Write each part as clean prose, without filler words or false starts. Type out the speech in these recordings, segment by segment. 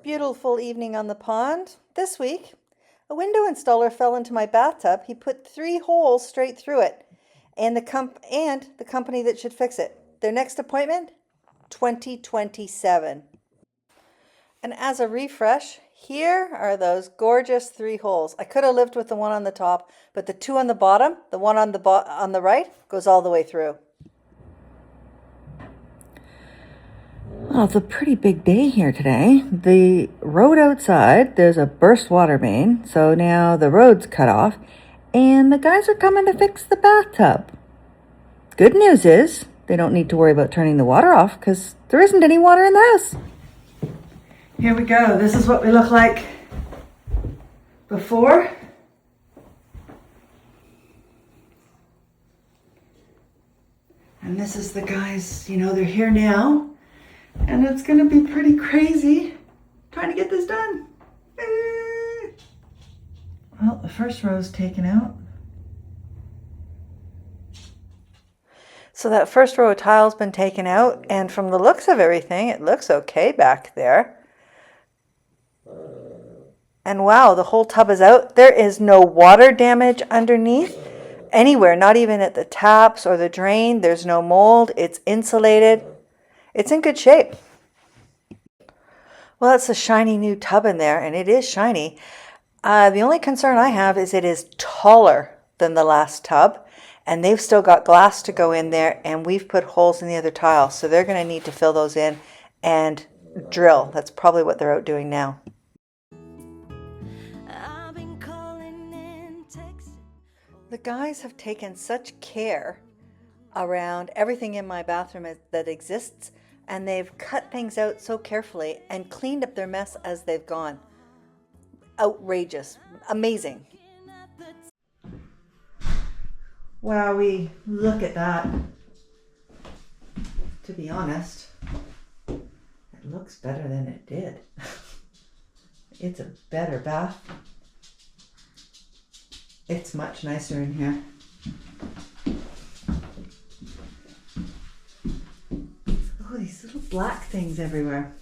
beautiful evening on the pond. This week, a window installer fell into my bathtub. He put 3 holes straight through it, and the company that should fix it. Their next appointment, 2027. And as a refresh, here are those gorgeous 3 holes. I could have lived with the one on the top, but the 2 on the bottom, the one on the right, goes all the way through. Well, it's a pretty big day here today. The road outside, there's a burst water main, so now the road's cut off, and the guys are coming to fix the bathtub. Good news is they don't need to worry about turning the water off because there isn't any water in the house. Here we go. This is what we look like before. And this is the guys, they're here now. And it's going to be pretty crazy trying to get this done. Well, the first row is taken out. So that first row of tile's been taken out, and from the looks of everything, it looks okay back there. And wow, the whole tub is out. There is no water damage underneath anywhere, not even at the taps or the drain. There's no mold. It's insulated. It's in good shape. Well, it's a shiny new tub in there, and it is shiny. The only concern I have is it is taller than the last tub, and they've still got glass to go in there, and we've put holes in the other tile, so they're going to need to fill those in and drill. That's probably what they're out doing now. The guys have taken such care around everything in my bathroom that exists, and they've cut things out so carefully and cleaned up their mess as they've gone. Outrageous. Amazing. Wowie, look at that. To be honest, it looks better than it did. It's a better bath. It's much nicer in here. Oh, these little black things everywhere.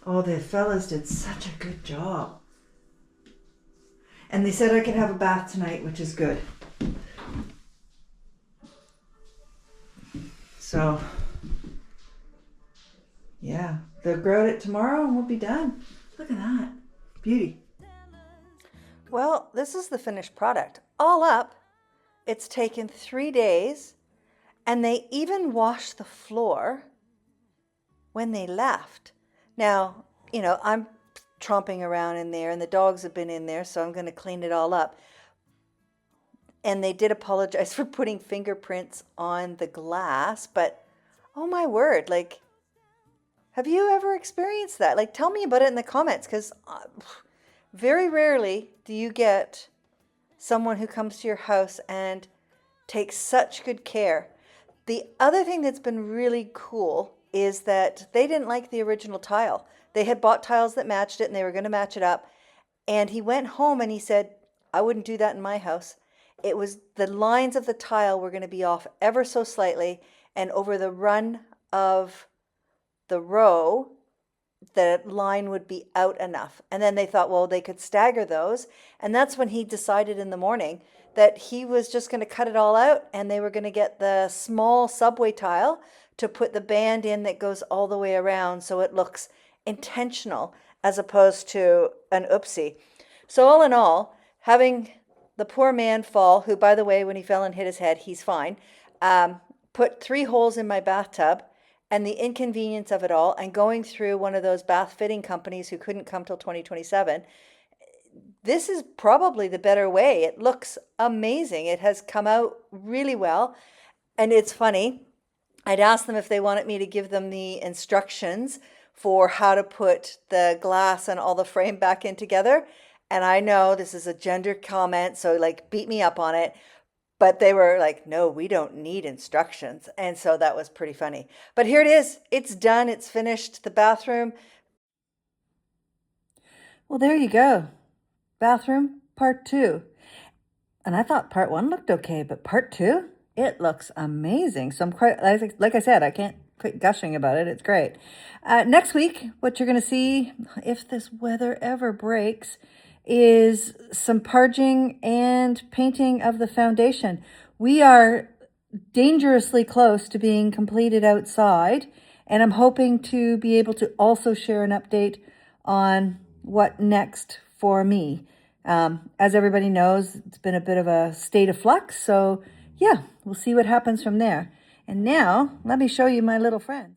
Oh, the fellas did such a good job. And they said I could have a bath tonight, which is good. So, yeah, they'll grout it tomorrow and we'll be done. Look at that. Beauty. Well, this is the finished product. All up, it's taken 3 days, and they even washed the floor when they left. Now, I'm tromping around in there, and the dogs have been in there, so I'm going to clean it all up. And they did apologize for putting fingerprints on the glass, but oh my word, have you ever experienced that? Tell me about it in the comments, because very rarely do you get someone who comes to your house and takes such good care. The other thing that's been really cool is that they didn't like the original tile. They had bought tiles that matched it, and they were going to match it up. And he went home and he said, I wouldn't do that in my house. It was the lines of the tile were going to be off ever so slightly, and over the run of the row, the line would be out enough. And then they thought, well, they could stagger those. And that's when he decided in the morning that he was just going to cut it all out, and they were going to get the small subway tile to put the band in that goes all the way around, so it looks intentional as opposed to an oopsie. So all in all, having the poor man fall, who, by the way, when he fell and hit his head, he's fine, put 3 holes in my bathtub, and the inconvenience of it all, and going through one of those bath fitting companies who couldn't come till 2027, this is probably the better way. It looks amazing. It has come out really well. And it's funny, I'd asked them if they wanted me to give them the instructions for how to put the glass and all the frame back in together. And I know this is a gender comment, so beat me up on it. But they were like, no, we don't need instructions. And so that was pretty funny. But here it is. It's done. It's finished. The bathroom. Well, there you go. Bathroom part 2. And I thought part 1 looked okay, but part 2, it looks amazing. So I'm quite, like I said, I can't quit gushing about it. It's great. Next week, what you're going to see, if this weather ever breaks, is some parging and painting of the foundation. We are dangerously close to being completed outside, and I'm hoping to be able to also share an update on what next for me. As everybody knows, it's been a bit of a state of flux, so yeah, we'll see what happens from there. And now, let me show you my little friends.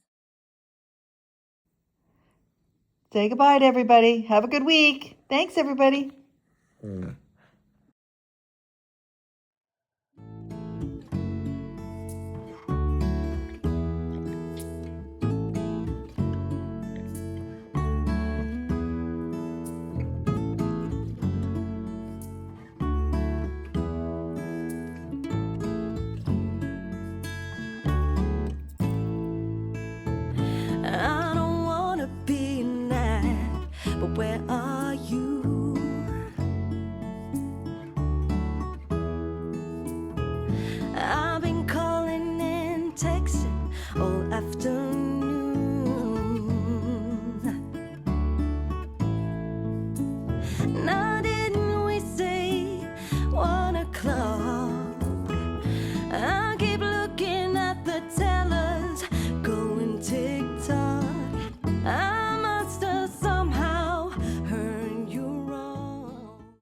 Say goodbye to everybody. Have a good week. Thanks, everybody. I don't wanna be a nag, but where are you? I've been calling and texting all afternoon. Now didn't we say 1 o'clock? I keep looking at the time.